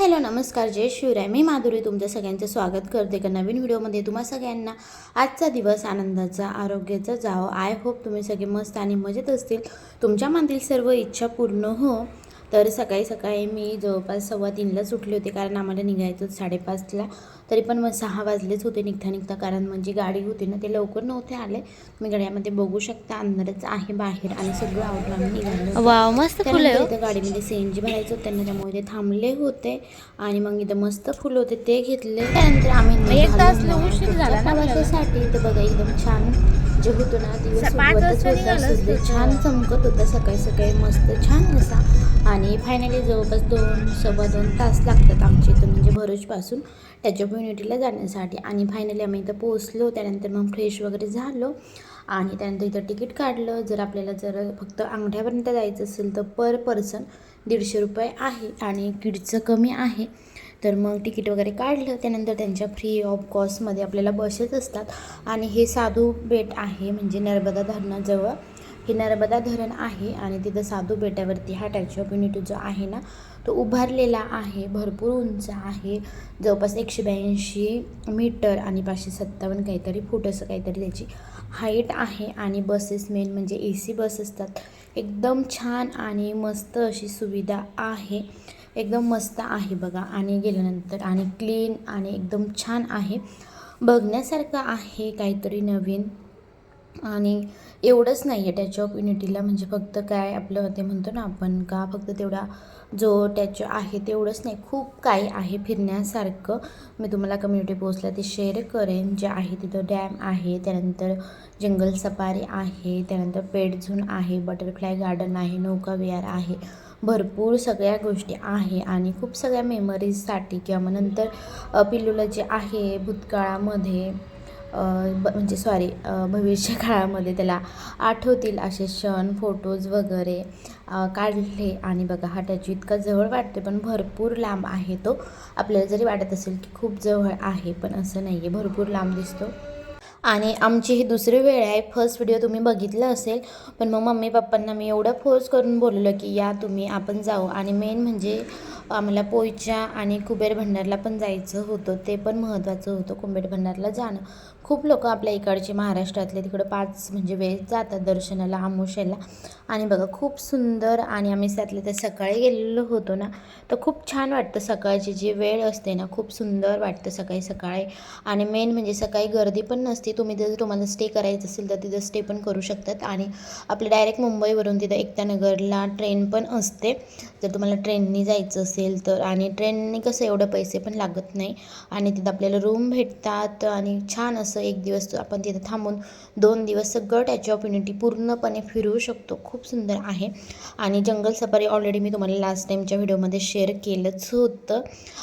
Hello नमस्कार, जय शिवराय. मी माधुरी तुमचं सगळ्यांचं स्वागत करते एका नवीन व्हिडिओमध्ये. तुम्हा सगळ्यांना आजचा दिवस आनंदाचा, आरोग्याचा जावो. आय होप तुम्ही सगळे मस्त आणि मजेत असतील, तुमच्या मनातील सर्व इच्छा पूर्ण हो. तर सकाळी सकाळी मी जवळपास 3:15लाच उठले होते, कारण आम्हाला निघायचं 5:30ला. तरी पण मग 6 वाजलेच होते निघता, कारण म्हणजे गाडी होती ना, ते लवकर नव्हते आले. मी गाड्यामध्ये बघू शकता, अंधारच आहे बाहेर आणि सगळं आवरून निघालं. वाव, मस्त फुलं आहे. त्यानंतर इथं गाडीमध्ये CNG भरायचं होतं त्यांना, त्यामुळे ते थांबले होते आणि मग इथं मस्त फुलं होते ते घेतले. त्यानंतर आम्ही एक तास उशीर निघालो झाला ना प्रवासासाठी. इथं बघा एकदम छान जे होतं ना, दिवस उगवतच होता, सूर्य छान चमकत होता सकाळी सकाळी मस्त छान असा. आणि फायनली जवळपास 2-2.25 तास लागतात आमच्या इथं, म्हणजे भरूचपासून टॅच-अप युनिटीला जाण्यासाठी. आणि फायनली आम्ही इथं पोहोचलो. त्यानंतर मग फ्रेश वगैरे झालो आणि त्यानंतर इथं तिकीट काढलं. जर आपल्याला फक्त अंगठ्यापर्यंत जायचं असेल तर पर पर्सन 150 रुपये आहे आणि किड्सचं कमी आहे. तर मग तिकीट वगैरे काढलं. त्यानंतर त्यांच्या फ्री ऑफ कॉस्टमध्ये आपल्याला बसेस असतात. आणि हे साधू बेट आहे, म्हणजे नर्मदा धरणाजवळ हे नर्मदा धरण आहे आणि तिथं साधू बेटावरती हा टॅच-अप युनिटी जो आहे ना, तो उभारलेला आहे. भरपूर उंच आहे, जवळपास 182 मीटर आणि 557 काहीतरी फूट असं काहीतरी त्याची हाईट आहे. आणि बसेस मेन म्हणजे AC बस असतात. एकदम छान आणि मस्त अशी सुविधा आहे, एकदम मस्त आहे बघा. आणि गेल्यानंतर आणि क्लीन आणि एकदम छान आहे, बघण्यासारखं आहे काहीतरी नवीन. आणि एवढंच नाही आहे टॅच-अप युनिटीला, म्हणजे फक्त काय आपलं ते म्हणतो ना आपण का फक्त तेवढा जो टॅच आहे तेवढंच नाही, खूप काही आहे फिरण्यासारखं. मी तुम्हाला कम्युनिटी पोस्टला ते शेअर करेन. जे आहे तिथं डॅम आहे, त्यानंतर जंगल सफारी आहे, त्यानंतर पेट झोन आहे, बटरफ्लाय गार्डन आहे, नौका विहार आहे, भरपूर सगळ्या गोष्टी आहे. आणि खूप सगळ्या मेमरीजसाठी किंवा मग नंतर पिल्लूला जे आहे भूतकाळामध्ये म्हणजे भविष्य काळामध्ये त्याला आठवतील असे क्षण फोटोज वगैरे काढले. आणि बघा हा टॅच इतका जवळ वाटतो पण भरपूर लांब आहे तो. आपल्याला जरी वाटत असेल की खूप जवळ आहे, पण असं नाही आहे, भरपूर लांब दिसतो. आणि आमची ही दुसरी वेळ आहे. फर्स्ट व्हिडिओ तुम्ही बघितलं असेल, पण मग मम्मी पप्पांना मी एवढं फोर्स करून बोललं की या तुम्ही, आपण जाऊ. आणि मेन म्हणजे आम्हाला पोईच्या आणि कुबेर भंडारला पण जायचं होतं, ते पण महत्त्वाचं होतं. कुबेर भंडारला जाणं, खूप लोक आपल्या इकडचे महाराष्ट्रातले तिकडं 5 म्हणजे वेळेस जातात दर्शनाला अमावास्येला. आणि बघा खूप सुंदर. आणि आम्ही त्यातले सकाळी गेलेलो होतो ना, तर खूप छान वाटतं. सकाळची जी वेळ असते ना, खूप सुंदर वाटतं सकाळी सकाळी. आणि मेन म्हणजे सकाळी गर्दी पण नसते. तुम्हाला स्टे करायचं असेल तर तिथं स्टे पण करू शकतात. आणि आपलं डायरेक्ट मुंबईवरून तिथं एकतानगरला ट्रेन पण असते, जर तुम्हाला ट्रेननी जायचं असेल तर. आणि ट्रेननी कसं एवढं पैसे पण लागत नाही आणि तिथं आपल्याला रूम भेटतात. आणि छान असं एक दिवस आपण तिथं थांबून 2 दिवस सगळं टॅच-अप युनिटी पूर्णपणे फिरू शकतो. खूप सुंदर आहे. आणि जंगल सफारी ऑलरेडी मी तुम्हाला लास्ट टाईमच्या व्हिडिओमध्ये शेअर केलंच होतं.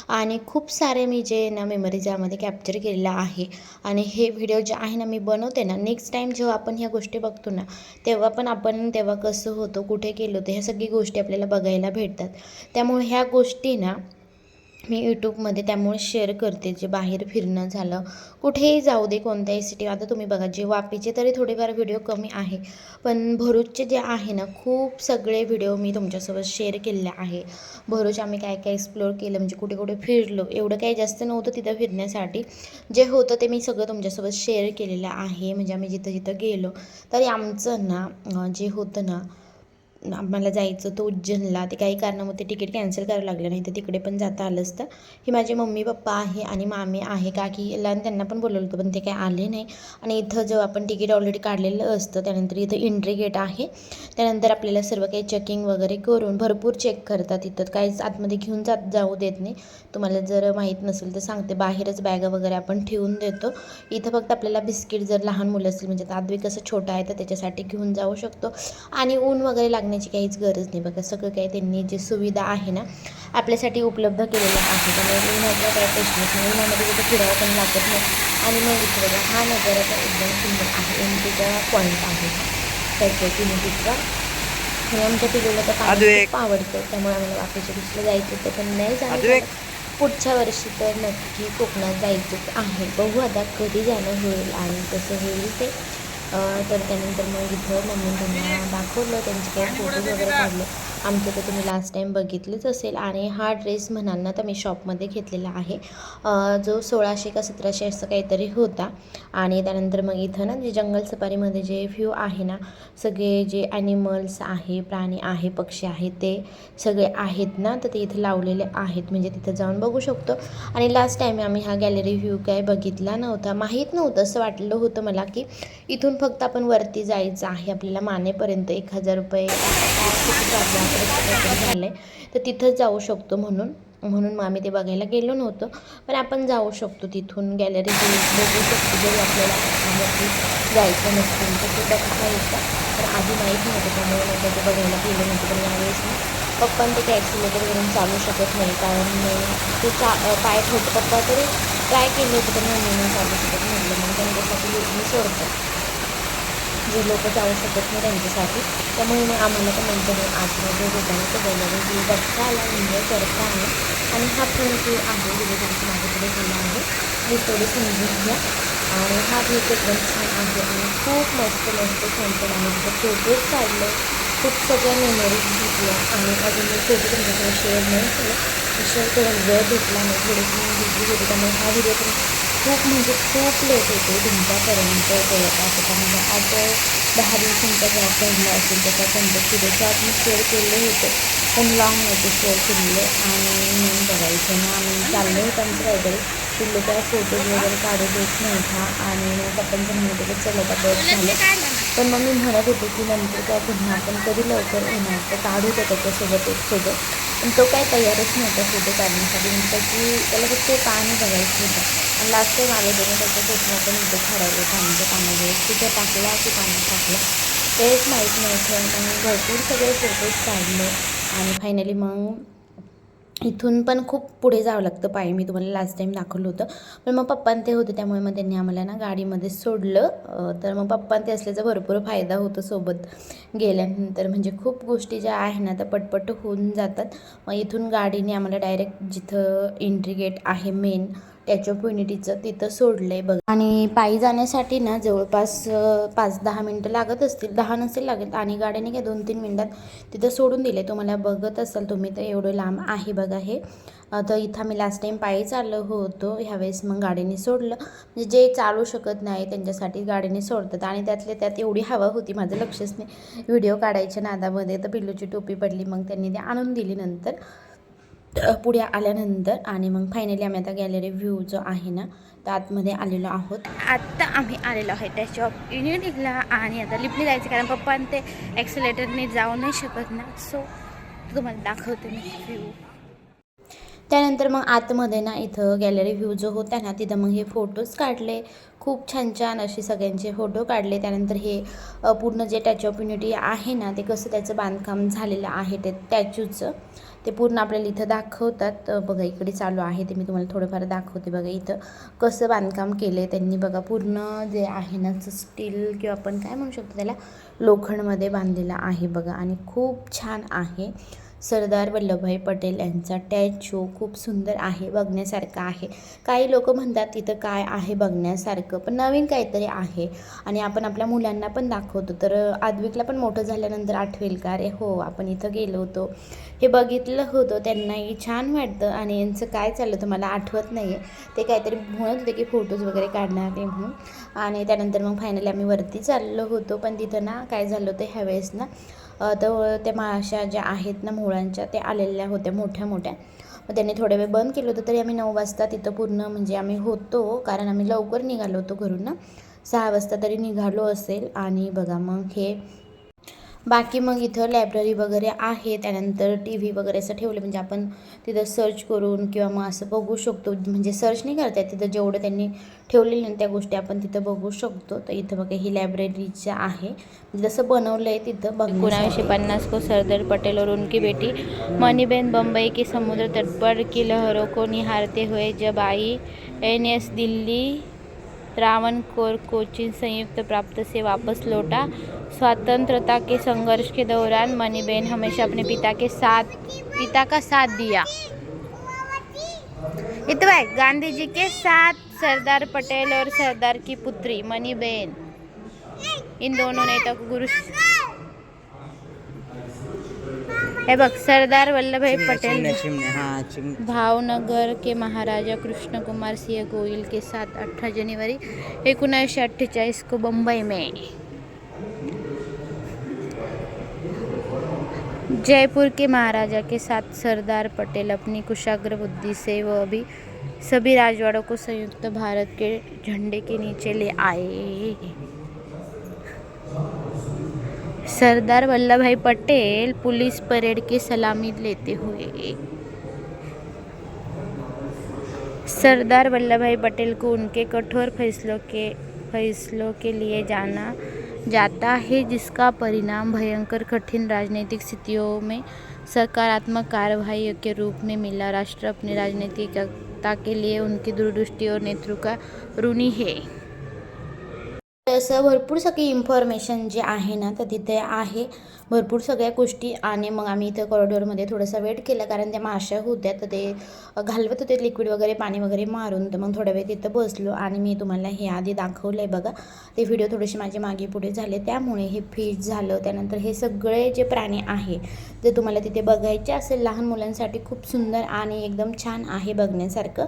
आणि खूप सारे मी जे ना मेमरीज यामध्ये कॅप्चर केलेलं आहे. आणि हे व्हिडिओ जे आहे ना मी बनवते ना, नेक्स्ट टाईम जेव्हा आपण ह्या गोष्टी बघतो ना, तेव्हा पण आपण तेव्हा कसं होतं, कुठे गेलो होतं, ह्या सगळी गोष्टी आपल्याला बघायला भेटतात. त्यामुळे ह्या गोष्टी ना मी यूट्यूबमध्ये त्यामुळे शेअर करते. जे बाहेर फिरणं झालं, कुठेही जाऊ दे, कोणत्याही सिटी. आता तुम्ही बघा, जे वापीचे तरी थोडेफार व्हिडिओ कमी आहे, पण भरूचचे जे आहे ना, खूप सगळे व्हिडिओ मी तुमच्यासोबत शेअर केलेले आहे. भरूच आम्ही काय काय एक्सप्लोअर केलं, म्हणजे कुठे कुठे फिरलो, एवढं काही जास्त नव्हतं तिथं फिरण्यासाठी. जे होतं ते मी सगळं तुमच्यासोबत शेअर केलेलं आहे. म्हणजे आम्ही जिथं जिथं गेलो तरी आमचं ना जे होतं ना, आम्हाला जायचं होतं उज्जैनला, ते काही कारणामुळे ते तिकीट कॅन्सल करावं लागलं, नाही तर तिकडे पण जाता आलं असतं. ही माझे मम्मी पप्पा आहे आणि मामी आहे, काकीला, आणि त्यांना पण बोलवलं होतं पण ते काही आले नाही. आणि इथं जेव्हा आपण तिकीट ऑलरेडी काढलेलं असतं, त्यानंतर इथं एंट्री गेट आहे. त्यानंतर आपल्याला सर्व काही चेकिंग वगैरे करून भरपूर चेक करतात. इथं काहीच आतमध्ये घेऊन जाऊ देत नाही. तुम्हाला जर माहीत नसेल तर सांगते, बाहेरच बॅगा वगैरे आपण ठेवून देतो. इथं फक्त आपल्याला बिस्किट, जर लहान मुलं असतील, म्हणजे आदवी कसं छोटा आहे तर त्याच्यासाठी घेऊन जाऊ शकतो. आणि ऊन वगैरे लागण्याची काहीच गरज नाही. बघा सगळं काही त्यांनी जी सुविधा आहे ना आपल्यासाठी उपलब्ध केलेलं आहे. त्यामुळे उन्हाचा काही प्रश्नच नाही, उन्हामध्ये कुठं फिरावं पण लागत नाही. आणि मग इथं बघा हा नजारा तर एकदम सुंदर आहे. एंट्रीचा पॉईंट आहे त्याच्या युनिटीचा. आणि आमच्या पिल्लूला तर पाणी खूप आवडतं, त्यामुळे आम्हाला वापीच्या बीचला जायचं होतं, पण नाही झालं. पुढच्या वर्षी तर नक्की कोकणात जायचंच आहे. बघू आता कधी जाणं होईल आणि कसं होईल ते. तर त्यानंतर मग इथं मम्मी त्यांना दाखवलं, त्यांचे काही फोटोज वगैरे काढले. आमचं तर तुम्ही लास्ट टाईम बघितलंच असेल. आणि हा ड्रेस म्हणाल ना तर मी शॉपमध्ये घेतलेला आहे, जो 1600 का 1700 असं काहीतरी होता. आणि त्यानंतर मग इथं ना जे जंगल सफारीमध्ये जे व्ह्यू आहे ना, सगळे जे ॲनिमल्स आहे, प्राणी आहे, पक्षी आहे, ते सगळे आहेत ना, तर ते इथे लावलेले आहेत, म्हणजे तिथं जाऊन बघू शकतो. आणि लास्ट टाईम आम्ही हा गॅलरी व्ह्यू काय बघितला नव्हता, माहीत नव्हतं. असं वाटलं होतं मला की इथून फक्त आपण वरती जायचं आहे आपल्याला मानेपर्यंत, 1000 रुपये झालं आहे तर तिथंच जाऊ शकतो म्हणून मग आम्ही ते बघायला गेलो नव्हतो. पण आपण जाऊ शकतो तिथून, गॅलरी बघू शकतो जरी आपल्याला वरती जायचं नसेल तर ते बघता येतं. तर आधी माहीत नव्हतं त्यामुळे मग ते बघायला गेलो नव्हतं. पण यावेळेस ना पप्पा ते काही ॲक्सिलेटरवरून चालू शकत नाही, कारण ते पाय ठेवतो. पप्पा तरी ट्राय केलं होतं पण मी चालू शकत म्हटलं, मग त्यांच्यासाठी मी सोडतो, जे लोक जाऊ शकत नाही त्यांच्यासाठी. त्यामुळे मग आम्हाला पण नंतर आतमध्ये होताना तो गॅलरी बघता आला, एन्जॉय करता आला. आणि हा फ्रंट व्ह्यू आहे, तुमच्या माझ्याकडे झाला आहे, मी थोडे समजून घ्या. आणि हा व्ह्यू एकदम छान आहे आणि खूप मस्त मस्त छान आम्ही तिथं फोटोज काढले, खूप सगळ्या मेमरीज घेतल्या. आणि अजून मी फोटो तुमच्याकडे शेअर नाही केलं, शेअर करून वेळ भेटला नाही, थोडीशी मी बिझी होती. त्यामुळे हा व्हिडिओ पण खूप म्हणजे खूप लेट होते तुमच्यापर्यंत जवळपास. त्यामध्ये आज 10 दिवसांचा गॅप पडला असेल त्याचा कंटेंट व्हिडिओचे आज मी शेअर केले होते, पण लॉंग नव्हते शेअर केलेले. आणि मग बघायचं ना आम्ही चाललो होतं आमचं काहीतरी, पिल्लू काय फोटोज वगैरे काढू देत नव्हता. आणि मग आपण पण म्हणत होते चल आता बस झालं. पण मग मी म्हणत होते की नंतर काय पुन्हा आपण कधी लवकर येणार तर काढू तर त्याच्यासोबत एक फोटो. पण तो काय तयारच नव्हता फोटो काढण्यासाठी, म्हणजे त्याला फक्त पाणी बघायचं होतं. आणि लास्ट टाईम आले होते त्याच्या फोटो पण इथे ठरवलं पाण्याच्या पाण्यावर कुठे टाकला की पाणी टाकलं तेच माहीत नव्हतं. मग भरपूर सगळे फोटोज काढले आणि फायनली मग इथून पण खूप पुढे जावं लागतं पायी, मी तुम्हाला लास्ट टाईम दाखवलं होतं. पण मग पप्पा ते होते त्यामुळे मग त्यांनी आम्हाला ना गाडीमध्ये सोडलं. तर मग पप्पा ते असल्याचा भरपूर फायदा होतो सोबत गेल्यानंतर, म्हणजे खूप गोष्टी ज्या आहे ना त्या पटपट होऊन जातात. मग इथून गाडीने आम्हाला डायरेक्ट जिथं एंट्री गेट आहे मेन स्टॅच्यू ऑफ युनिटीचं तिथं सोडलं आहे बघा. आणि पायी जाण्यासाठी ना जवळपास 5-10 मिनटं लागत असतील, 10 नसेल लागत. आणि गाडीने काय 2-3 मिनटात तिथं सोडून दिले. तुम्हाला बघत असाल तुम्ही तर एवढं लांब आहे बघा हे. तर इथं आम्ही लास्ट टाईम पायी चाललो होतो, ह्यावेळेस मग गाडीने सोडलं. म्हणजे जे चालू शकत नाही त्यांच्यासाठी गाडीने सोडतात. आणि त्यातल्या त्यात एवढी हवा होती, माझं लक्षच नाही व्हिडिओ काढायच्या नादामध्ये, तर पिल्लूची टोपी पडली, मग त्यांनी ती आणून दिली नंतर पुढे आल्यानंतर. आणि मग फायनली आम्ही आता गॅलरी व्ह्यू जो आहे ना तर आतमध्ये आलेलो आहोत. आता आम्ही आलेलो आहे त्या ऑफ युनिटीला. आणि आता लिफ्टने जायचं कारण पप्पा ते ॲक्सिलेटरने जाऊ नाही शकत ना, सो तुम्हाला दाखवते मी व्ह्यू. त्यानंतर मग आतमध्ये ना इथं गॅलरी व्ह्यू जो होता ना तिथं मग हे फोटोज काढले, खूप छान छान असे सगळ्यांचे फोटो काढले. त्यानंतर हे पूर्ण जे स्टॅच्यू ऑफ युनिटी आहे ना ते कसं त्याचं बांधकाम झालेलं आहे ते स्टॅच्यूचं, ते पूर्ण आपल्याला इथं दाखवतात. बघा इकडे चालू आहे ते मी तुम्हाला थोडंफार दाखवते. बघा इथं कसं बांधकाम केलं आहे त्यांनी, बघा पूर्ण जे आहे ना स्टील किंवा आपण काय म्हणू शकतो त्याला, लोखंडमध्ये बांधलेलं आहे बघा. आणि खूप छान आहे. सरदार वल्लभभाई पटेल यांचा स्टॅच्यू खूप सुंदर आहे, बघण्यासारखं आहे. काही लोक म्हणतात तिथं काय आहे बघण्यासारखं, पण नवीन काहीतरी आहे. आणि आपण आपल्या मुलांना पण दाखवतो, तर आद्विकला पण मोठं झाल्यानंतर आठवेल का अरे हो आपण इथं गेलो होतो, हे बघितलं होतं, त्यांनाही छान वाटतं. आणि यांचं काय चाललं होतं मला आठवत नाही आहे, ते काहीतरी म्हणत होते की फोटोज वगैरे काढणार ते म्हणून. आणि त्यानंतर मग फायनली आम्ही वरती चाललो होतो. पण तिथं ना काय झालं होतं ह्यावेळेस ना तर त्या माश्या ज्या आहेत ना मोळांच्या ते आलेल्या होत्या मोठ्या मोठ्या, मग त्यांनी थोड्या वेळ बंद केलं होतं. तरी आम्ही 9 वाजता तिथं पूर्ण म्हणजे आम्ही होतो, कारण आम्ही लवकर निघालो होतो घरून ना, 6 वाजता तरी निघालो असेल. आणि बघा मग हे बाकी मग इथं लायब्ररी वगैरे आहे. त्यानंतर टी व्ही वगैरे असं ठेवलं, म्हणजे आपण तिथं सर्च करून किंवा मग असं बघू शकतो, म्हणजे सर्च नाही करता येत, तिथं जेवढं त्यांनी ठेवलेलं नाही त्या गोष्टी आपण तिथं बघू शकतो. तर इथं बघा ही लायब्ररीचं आहे, म्हणजे जसं बनवलं आहे तिथं बघ. 1950 को सरदार पटेल और उनकी बेटी मणिबेन बम्बई के समुद्र तट पर की लहरों को निहारते हुए जब आई NS दिल्ली त्रावणकोर कोचीन संयुक्त प्राप्त से वापस लौटा। स्वतंत्रता के संघर्ष के दौरान मणिबेन हमेशा अपने पिता का साथ दिया। इतना गांधी जी के साथ सरदार पटेल और सरदार की पुत्री मणिबेन, इन दोनों नेता को गुरु हे बघ, सरदार वल्लभभाई पटेल चिमण्या हाँ चिमण्या भावनगर के महाराजा कृष्ण कुमार सिंह गोयल के साथ 18 जनवरी 1948 को बम्बई में जयपुर के महाराजा के साथ सरदार पटेल अपनी कुशाग्र बुद्धि से वह भी सभी राजवाड़ों को संयुक्त भारत के झंडे के नीचे ले आए। सरदार वल्लभ भाई पटेल पुलिस परेड की सलामी लेते हुए। सरदार वल्लभ भाई पटेल को उनके कठोर फैसलों के लिए जाना जाता है, जिसका परिणाम भयंकर कठिन राजनीतिक स्थितियों में सकारात्मक कार्रवाई के रूप में मिला। राष्ट्र अपनी राजनीतिकता के लिए उनकी दूरदृष्टि और नेतृत्व का ऋणी है। असं भरपूर सगळी इन्फॉर्मेशन जे आहे ना तर तिथे आहे भरपूर सगळ्या गोष्टी. आणि मग आम्ही इथं कॉरिडॉरमध्ये थोडासा वेट केला कारण त्या माश्या होत्या तर ते घालवत होते लिक्विड वगैरे पाणी वगैरे मारून. तर मग थोडा वेळ तिथं बसलो आणि मी तुम्हाला हे आधी दाखवलं आहे बघा. ते व्हिडिओ थोडेसे माझे मागे पुढे झाले त्यामुळे हे फिट झालं. त्यानंतर हे सगळे जे प्राणी आहे ते तुम्हाला तिथे बघायचे असेल लहान मुलांसाठी खूप सुंदर आणि एकदम छान आहे बघण्यासारखं.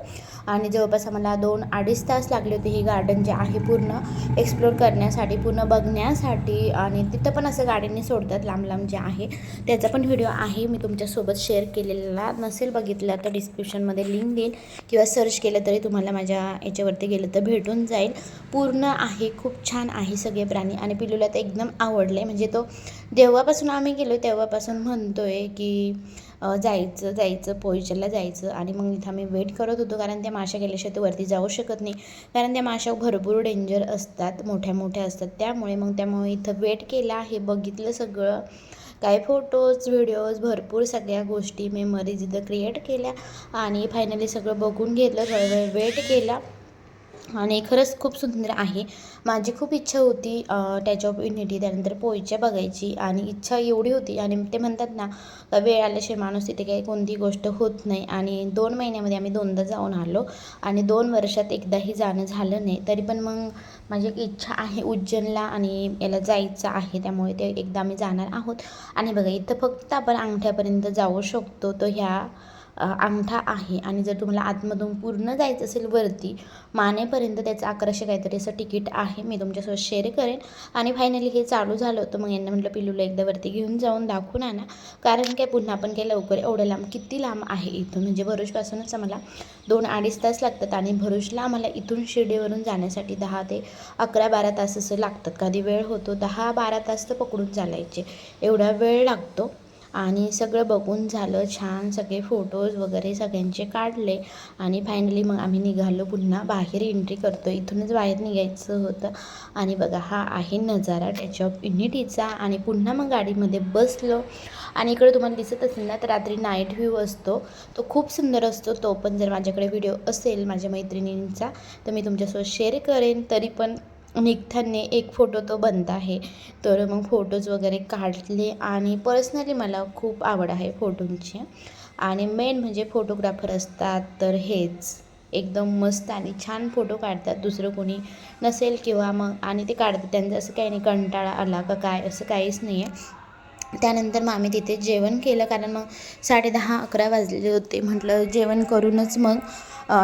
आणि जवळपास आम्हाला 2-2.5 तास लागले होते हे गार्डन जे आहे पूर्ण एक्सप्लोर करण्यासाठी, पूर्ण बघण्यासाठी. आणि तिथं पण असं गाडीने सोडतात लांब लांब जे आहे त्याचा पण व्हिडिओ आहे मी तुमच्यासोबत शेअर केलेला. नसेल बघितला तर डिस्क्रिप्शनमध्ये लिंक देईल किंवा सर्च केलं तरी तुम्हाला माझ्या याच्यावरती गेलं तर भेटून जाईल. पूर्ण आहे, खूप छान आहे सगळे प्राणी. आणि पिलूला तर एकदम आवडले. म्हणजे तो जेव्हापासून आम्ही गेलो तेव्हापासून म्हणतोय की जायचं पोयचरला जायचं. आणि मग इथं आम्ही वेट करत होतो कारण त्या माश्या गेल्याशिवाय ते वरती जाऊ शकत नाही कारण त्या माश्या भरपूर डेंजर असतात, मोठ्या असतात. त्यामुळे इथं वेट केला आहे, बघितलं सगळं काय फोटोज व्हिडिओज भरपूर सगळ्या गोष्टी मेमरीज इथं क्रिएट केल्या. आणि फायनली सगळं बघून घेतलं, थोडा वेळ वेट केला. आणि खरंच खूप सुंदर आहे. माझी खूप इच्छा होती टॅच ऑफ युनिटी त्यानंतर पोयच्या बघायची. आणि इच्छा एवढी होती आणि ते म्हणतात ना वेळ आल्याशिवाय माणूस तिथे काही कोणती गोष्ट होत नाही. आणि 2 महिन्यामध्ये आम्ही 2दा जाऊन आलो आणि 2 वर्षात एकदाही जाणं झालं नाही. तरी पण मग माझी एक इच्छा आहे उज्जैनला आणि याला जायचं आहे त्यामुळे ते एकदा आम्ही जाणार आहोत. आणि बघा इथं फक्त आपण अंगठ्यापर्यंत जाऊ शकतो. तो ह्या अंगठा आहे. आणि जर तुम्हाला आतमधून पूर्ण जायचं असेल वरती मानेपर्यंत त्याचं 1100 काहीतरी असं तिकीट आहे. मी तुमच्यासोबत शेअर करेन. आणि फायनली हे चालू झालं होतं. मग यांना म्हटलं पिलूला एकदा वरती घेऊन जाऊन दाखवून आणा कारण काय पुन्हा पण काय लवकर एवढं लांब किती लांब आहे इथून. म्हणजे भरूचपासूनच आम्हाला 2-2.5 तास लागतात. आणि भरूचला आम्हाला इथून शिर्डीवरून जाण्यासाठी 10 ते 11-12 तास असं लागतात. कधी वेळ होतो 10-12 तास तर पकडून चालायचे एवढा वेळ लागतो. आणि सगळं बघून झालं छान, सगळे फोटोज वगैरे सगळ्यांचे काढले. आणि फायनली मग आम्ही निघालो, पुन्हा बाहेर एंट्री करतो. इथूनच बाहेर निघायचं होतं. आणि बघा हा आहे नजारा टॅच ऑफ युनिटीचा. आणि पुन्हा मग गाडीमध्ये बसलो. आणि इकडे तुम्हाला दिसत असेल ना तर रात्री नाईट व्ह्यू असतो तो खूप सुंदर असतो. तो पण जर माझ्याकडे व्हिडिओ असेल माझ्या मैत्रिणींचा तर मी तुमच्यासोबत शेअर करेन. तरी पण निघताना एक फोटो तो बनत आहे. तर मग फोटोज वगैरे काढले. आणि पर्सनली मला खूप आवड आहे फोटोंची. आणि मेन म्हणजे फोटोग्राफर असतात तर हेच एकदम मस्त आणि छान फोटो काढतात. दुसरं कोणी नसेल किंवा मग आणि ते काढतात त्यांचं असं काही नाही कंटाळा आला का काय असं काहीच नाही आहे. त्यानंतर मग आम्ही तिथे जेवण केलं कारण मग 10:30-11 वाजले होते. म्हटलं जेवण करूनच मग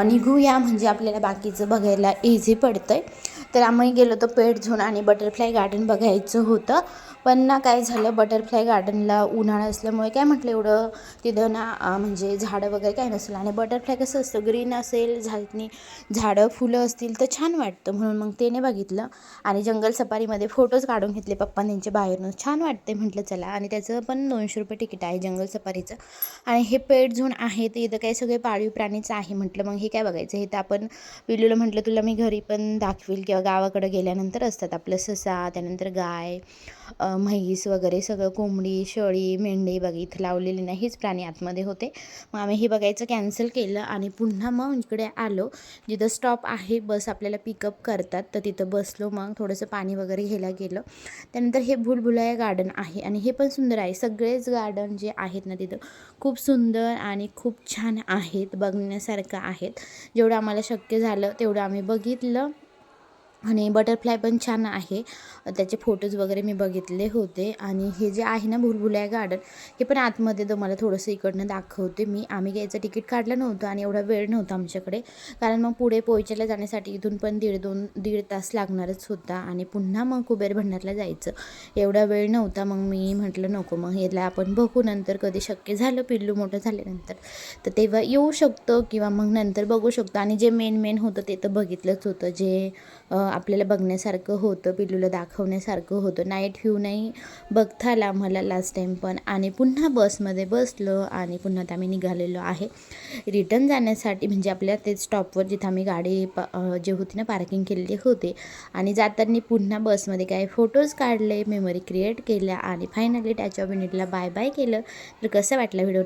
निघूया म्हणजे आपल्याला बाकीचं बघायला इझी पडतं आहे. तर आम्ही गेलो होतो पेठ झोन आणि बटरफ्लाय गार्डन बघायचं होतं. पण ना काय झालं बटरफ्लाय गार्डनला उन्हाळा असल्यामुळे काय म्हटलं एवढं तिथं ना म्हणजे झाडं वगैरे काय नसेल. आणि बटरफ्लाय कसं असतं ग्रीन असेल झाडं फुलं असतील तर छान वाटतं म्हणून मग ते नाही बघितलं. आणि जंगल सफारीमध्ये फोटोज काढून घेतले पप्पा त्यांच्या बाहेरून छान वाटते म्हटलं चला. आणि त्याचं पण 200 रुपये तिकीट आहे जंगल सफारीचं. आणि हे पेठ झोन आहे तर इथं काही सगळे पाळीव प्राणीच आहे. म्हटलं मग हे काय बघायचं हे तर आपण पिलूला म्हटलं तुला मी घरी पण दाखवेल किंवा गावाकडे गेल्यानंतर असतात आपलं ससा त्यानंतर गाय म्हैस वगैरे सगळं कोंबडी शेळी मेंढी बघ इथं लावलेली नाही हेच प्राणी आतमध्ये होते. मग आम्ही हे बघायचं कॅन्सल केलं. आणि पुन्हा मग इकडे आलो जिथं स्टॉप आहे बस आपल्याला पिकअप करतात तर तिथं बसलो. मग थोडंसं पाणी वगैरे घ्यायला गेलं. त्यानंतर हे भुलभुलाया गार्डन आहे आणि हे पण सुंदर आहे. सगळेच गार्डन जे आहेत ना तिथं खूप सुंदर आणि खूप छान आहेत बघण्यासारखं आहेत. जेवढं आम्हाला शक्य झालं तेवढं आम्ही बघितलं. आणि बटरफ्लाय पण छान आहे, त्याचे फोटोज वगैरे मी बघितले होते. आणि हे जे आहे ना भुलभुलैया गार्डन, हे पण आतमध्ये तुम्हाला थोडंसं इकडनं दाखवते मी. आम्ही यायचं तिकीट काढलं नव्हतं आणि एवढा वेळ नव्हता आमच्याकडे, कारण मग पुढे पोयचेला जाण्यासाठी इथून पण दीड तास लागणारच होता आणि पुन्हा मग कुबेर भंडारला जायचं, एवढा वेळ नव्हता. मग मी म्हटलं नको, मग याला आपण बघू नंतर कधी शक्य झालं, पिल्लू मोठं झाल्यानंतर तर तेव्हा येऊ शकतो किंवा मग नंतर बघू शकतो. आणि जे मेन होतं ते तर बघितलंच होतं, जे आपल्याला बघण्यासारखं होतं, पिल्लूला दाखवण्यासारखं होतं. नाईट व्ह्यू नाही बघता आला आम्हाला लास्ट टाईम पण. आणि पुन्हा बसमध्ये बसलो आणि पुन्हा आम्ही निघालेलो आहे रिटर्न जाण्यासाठी, म्हणजे आपल्या ते स्टॉपवर जिथं आम्ही गाडी जे होती ना पार्किंग केलेली होते. आणि जाताना पुन्हा बसमध्ये काही फोटोज काढले, मेमरी क्रिएट केल्या आणि फायनली टॅच ऑफ युनिटला बाय बाय केलं. तर कसं वाटलं व्हिडिओ